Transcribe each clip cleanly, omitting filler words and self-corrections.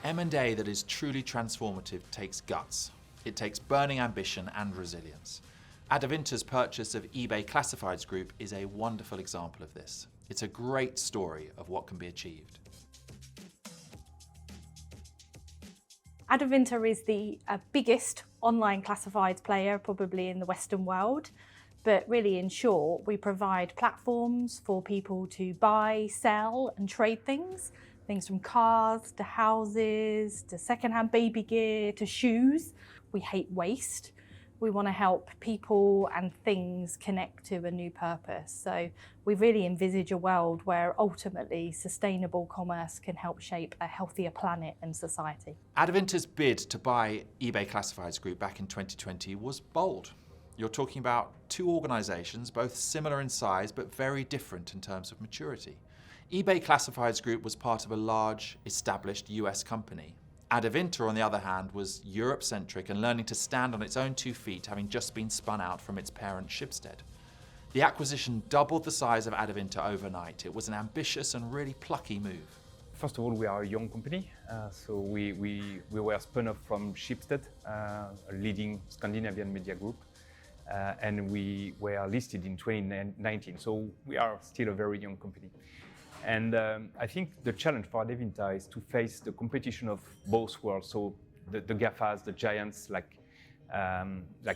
M&A that is truly transformative takes guts. It takes burning ambition and resilience. Adevinta's purchase of eBay Classifieds Group is a wonderful example of this. It's a great story of what can be achieved. Adevinta is the biggest online classifieds player probably in the Western world. But really, in short, we provide platforms for people to buy, sell and trade things from cars to houses to secondhand baby gear to shoes. We hate waste. We want to help people and things connect to a new purpose. So we really envisage a world where ultimately sustainable commerce can help shape a healthier planet and society. Adevinta's bid to buy eBay Classifieds Group back in 2020 was bold. You're talking about two organisations, both similar in size but very different in terms of maturity. eBay Classifieds Group was part of a large, established US company. Adevinta, on the other hand, was Europe-centric and learning to stand on its own 2 feet, having just been spun out from its parent Schibsted. The acquisition doubled the size of Adevinta overnight. It was an ambitious and really plucky move. First of all, we are a young company, so we were spun off from Schibsted, a leading Scandinavian media group, and we were listed in 2019, so we are still a very young company. And I think the challenge for Adevinta is to face the competition of both worlds. So the GAFAs, the giants like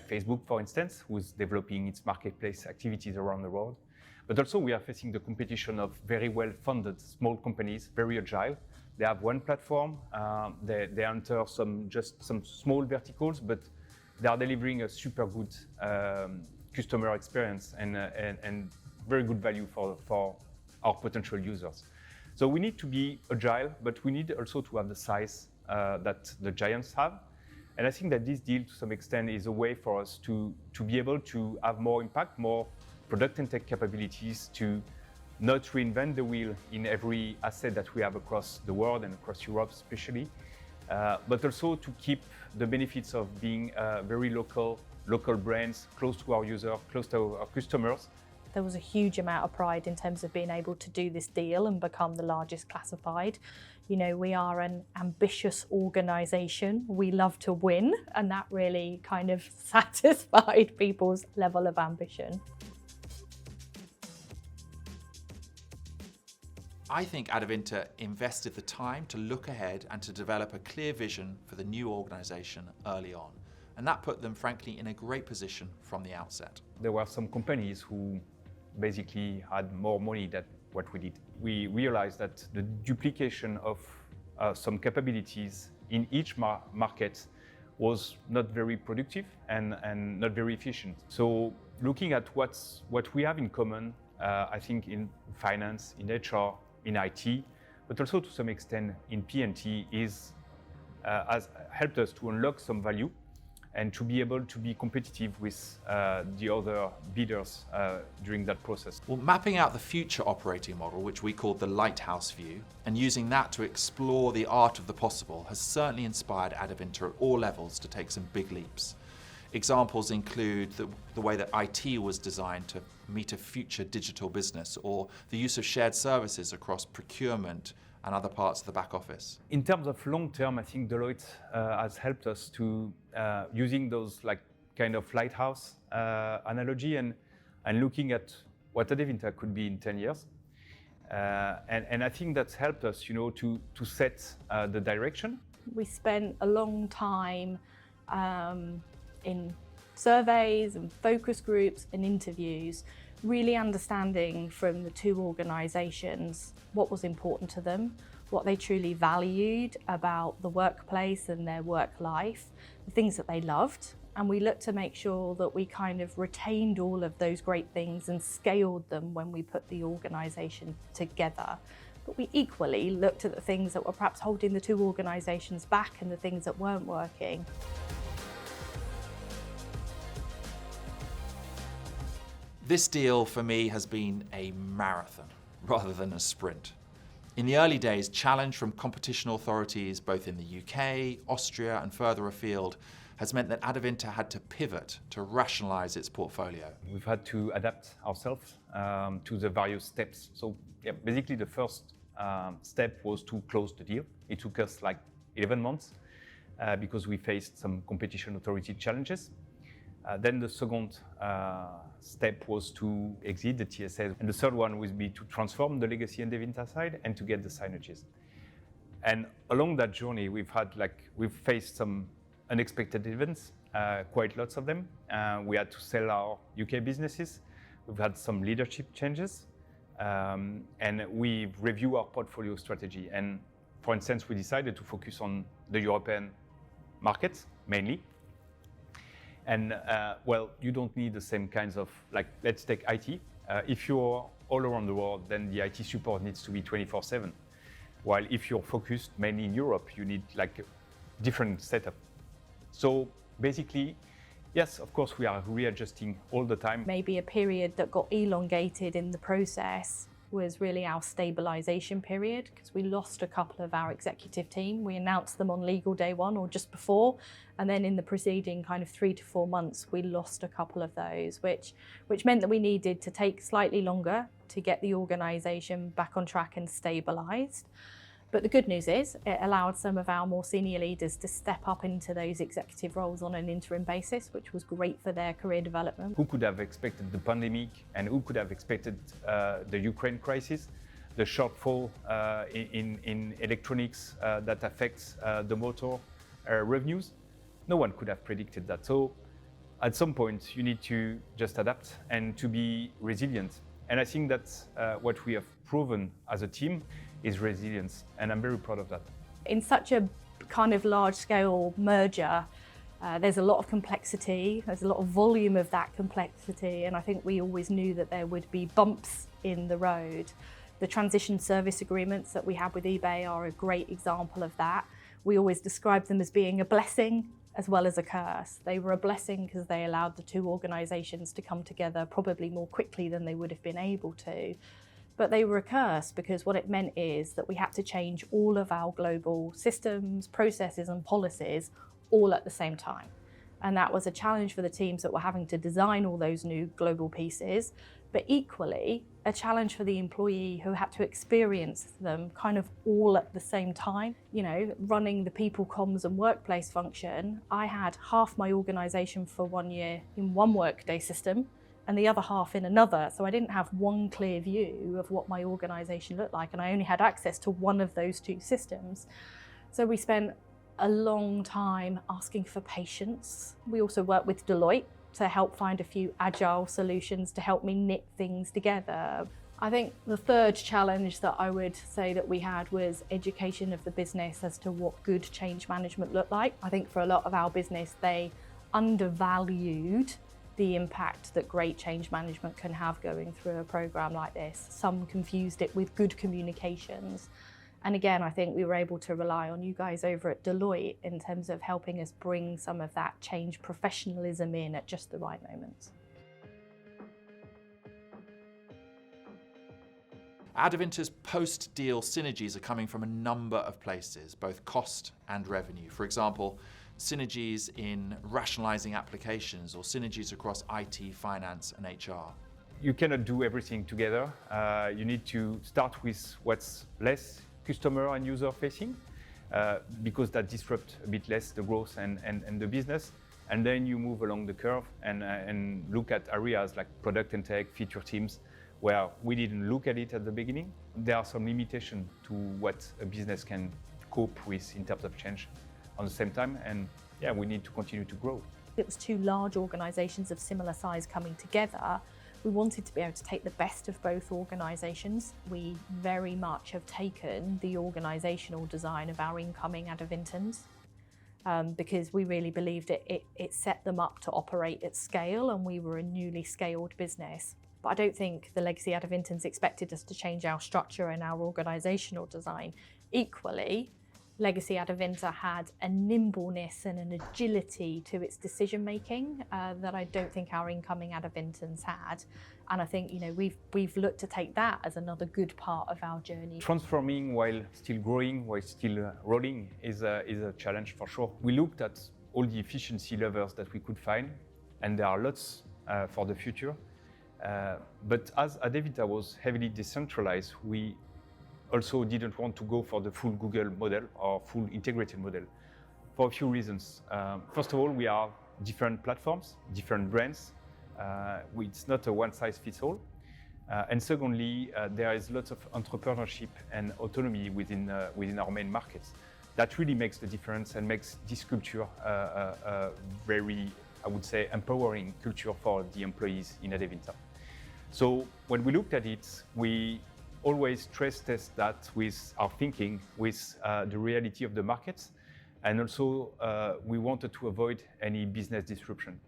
Facebook, for instance, who's developing its marketplace activities around the world. But also we are facing the competition of very well-funded small companies, very agile. They have one platform, they enter some small verticals, but they are delivering a super good customer experience and very good value for our potential users. So we need to be agile, but we need also to have the size that the giants have. And I think that this deal, to some extent, is a way for us to be able to have more impact, more product and tech capabilities, to not reinvent the wheel in every asset that we have across the world and across Europe especially, but also to keep the benefits of being very local brands, close to our users, close to our customers. There was a huge amount of pride in terms of being able to do this deal and become the largest classified. You know, we are an ambitious organisation. We love to win, and that really kind of satisfied people's level of ambition. I think Adevinta invested the time to look ahead and to develop a clear vision for the new organisation early on. And that put them, frankly, in a great position from the outset. There were some companies who basically had more money than what we did. We realized that the duplication of some capabilities in each market was not very productive and not very efficient. So looking at what we have in common, I think in finance, in HR, in IT, but also to some extent in P&T has helped us to unlock some value and to be able to be competitive with the other bidders during that process. Well, mapping out the future operating model, which we call the lighthouse view, and using that to explore the art of the possible has certainly inspired Adevinta at all levels to take some big leaps. Examples include the way that IT was designed to meet a future digital business, or the use of shared services across procurement and other parts of the back office. In terms of long term, I think Deloitte has helped us to using those kind of lighthouse analogy and looking at what Adevinta could be in 10 years. And I think that's helped us, to set the direction. We spent a long time in surveys and focus groups and interviews, really understanding from the two organisations what was important to them, what they truly valued about the workplace and their work life, the things that they loved. And we looked to make sure that we kind of retained all of those great things and scaled them when we put the organisation together. But we equally looked at the things that were perhaps holding the two organisations back and the things that weren't working. This deal for me has been a marathon rather than a sprint. In the early days, challenge from competition authorities both in the UK, Austria and further afield has meant that Adevinta had to pivot to rationalise its portfolio. We've had to adapt ourselves to the various steps. So basically the first step was to close the deal. It took us 11 months because we faced some competition authority challenges. Then the second step was to exit the TSA, and the third one would be to transform the legacy Adevinta side and to get the synergies. And along that journey, we've faced some unexpected events, quite lots of them. We had to sell our UK businesses. We've had some leadership changes, and we've reviewed our portfolio strategy. And for instance, we decided to focus on the European markets mainly. And well, you don't need the same kinds of, let's take IT. If you're all around the world, then the IT support needs to be 24/7. While if you're focused mainly in Europe, you need a different setup. So basically, yes, of course, we are readjusting all the time. Maybe a period that got elongated in the process was really our stabilization period, because we lost a couple of our executive team. We announced them on legal day one or just before, and then in the preceding kind of 3 to 4 months, we lost a couple of those, which meant that we needed to take slightly longer to get the organization back on track and stabilized. But the good news is it allowed some of our more senior leaders to step up into those executive roles on an interim basis, which was great for their career development. Who could have expected the pandemic, and who could have expected the Ukraine crisis, the shortfall in electronics that affects the motor revenues? No one could have predicted that. So at some point, you need to just adapt and to be resilient. And I think that's what we have proven as a team is resilience, and I'm very proud of that. In such a kind of large-scale merger, there's a lot of complexity, there's a lot of volume of that complexity, and I think we always knew that there would be bumps in the road. The transition service agreements that we have with eBay are a great example of that. We always describe them as being a blessing as well as a curse. They were a blessing because they allowed the two organisations to come together probably more quickly than they would have been able to. But they were a curse because what it meant is that we had to change all of our global systems, processes and policies all at the same time. And that was a challenge for the teams that were having to design all those new global pieces, but equally a challenge for the employee who had to experience them kind of all at the same time. You know, running the people comms and workplace function, I had half my organisation for 1 year in one Workday system and the other half in another. So I didn't have one clear view of what my organisation looked like, and I only had access to one of those two systems. So we spent a long time asking for patience. We also worked with Deloitte to help find a few agile solutions to help me knit things together. I think the third challenge that I would say that we had was education of the business as to what good change management looked like. I think for a lot of our business, they undervalued the impact that great change management can have going through a program like this. Some confused it with good communications. And again, I think we were able to rely on you guys over at Deloitte in terms of helping us bring some of that change professionalism in at just the right moments. Adevinta's post-deal synergies are coming from a number of places, both cost and revenue. For example, synergies in rationalizing applications or synergies across IT, finance and HR. You cannot do everything together. You need to start with what's less customer and user facing because that disrupts a bit less the growth and the business. And then you move along the curve and look at areas like product and tech, feature teams, where we didn't look at it at the beginning. There are some limitations to what a business can cope with in terms of change on the same time, and yeah, we need to continue to grow. It was two large organisations of similar size coming together. We wanted to be able to take the best of both organisations. We very much have taken the organisational design of our incoming Adevintans because we really believed it set them up to operate at scale, and we were a newly scaled business. But I don't think the legacy Adevintans expected us to change our structure and our organisational design. Equally, legacy Adevinta had a nimbleness and an agility to its decision making that I don't think our incoming Adevintans had. And I think, you know, we've looked to take that as another good part of our journey. Transforming while still growing, while still rolling is a challenge for sure. We looked at all the efficiency levers that we could find, and there are lots for the future. But as Adevinta was heavily decentralized, we also didn't want to go for the full Google model or full integrated model for a few reasons. First of all, we are different platforms, different brands. It's not a one-size-fits-all. And secondly, there is lots of entrepreneurship and autonomy within our main markets. That really makes the difference and makes this culture a very, I would say, empowering culture for the employees in Adevinta. So when we looked at it, we always stress test that with our thinking, with the reality of the markets, and also we wanted to avoid any business disruption.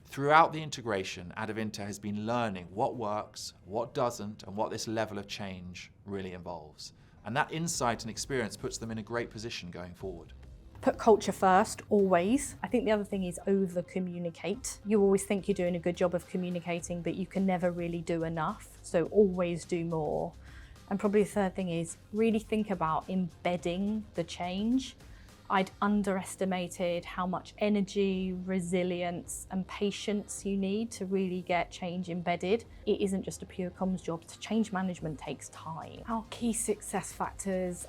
Throughout the integration, Adevinta has been learning what works, what doesn't, and what this level of change really involves. And that insight and experience puts them in a great position going forward. Put culture first, always. I think the other thing is over-communicate. You always think you're doing a good job of communicating, but you can never really do enough. So always do more. And probably the third thing is really think about embedding the change. I'd underestimated how much energy, resilience and patience you need to really get change embedded. It isn't just a pure comms job. Change management takes time. Our key success factors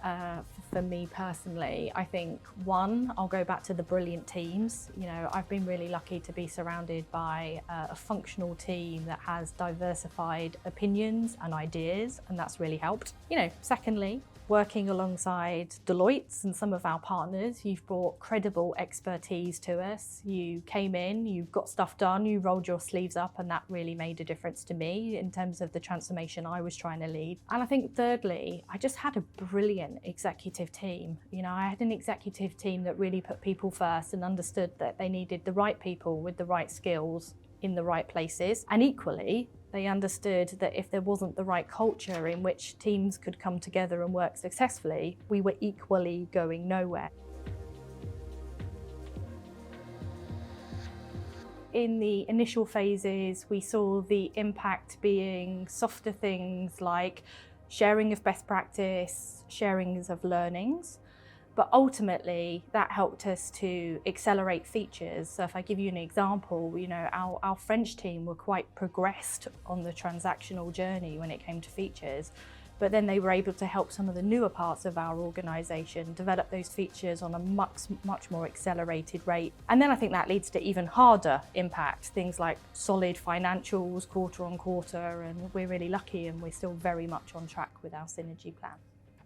for me personally, I think one, I'll go back to the brilliant teams. You know, I've been really lucky to be surrounded by a functional team that has diversified opinions and ideas, and that's really helped. You know, secondly, working alongside Deloitte and some of our partners, you've brought credible expertise to us. You came in, you got stuff done, you rolled your sleeves up, and that really made a difference to me in terms of the transformation I was trying to lead. And I think thirdly, I just had a brilliant executive team. You know, I had an executive team that really put people first and understood that they needed the right people with the right skills in the right places. And equally, they understood that if there wasn't the right culture in which teams could come together and work successfully, we were equally going nowhere. In the initial phases, we saw the impact being softer things like sharing of best practice, sharings of learnings. But ultimately, that helped us to accelerate features. So if I give you an example, you know, our French team were quite progressed on the transactional journey when it came to features, but then they were able to help some of the newer parts of our organisation develop those features on a much more accelerated rate. And then I think that leads to even harder impact, things like solid financials quarter on quarter, and we're really lucky and we're still very much on track with our synergy plan.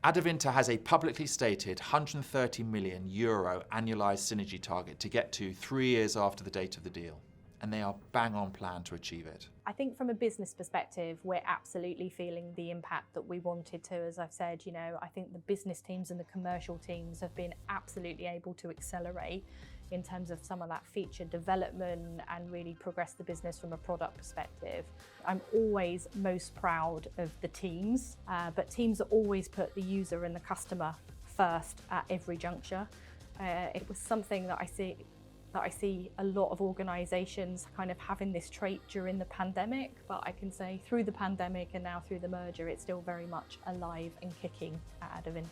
Adevinta has a publicly stated €130 million annualised synergy target to get to 3 years after the date of the deal, and they are bang on plan to achieve it. I think from a business perspective, we're absolutely feeling the impact that we wanted to. As I've said, you know, I think the business teams and the commercial teams have been absolutely able to accelerate in terms of some of that feature development and really progress the business from a product perspective. I'm always most proud of the teams, but teams that always put the user and the customer first at every juncture. It was something that I see a lot of organisations kind of having this trait during the pandemic, but I can say through the pandemic and now through the merger, it's still very much alive and kicking at Adevinta.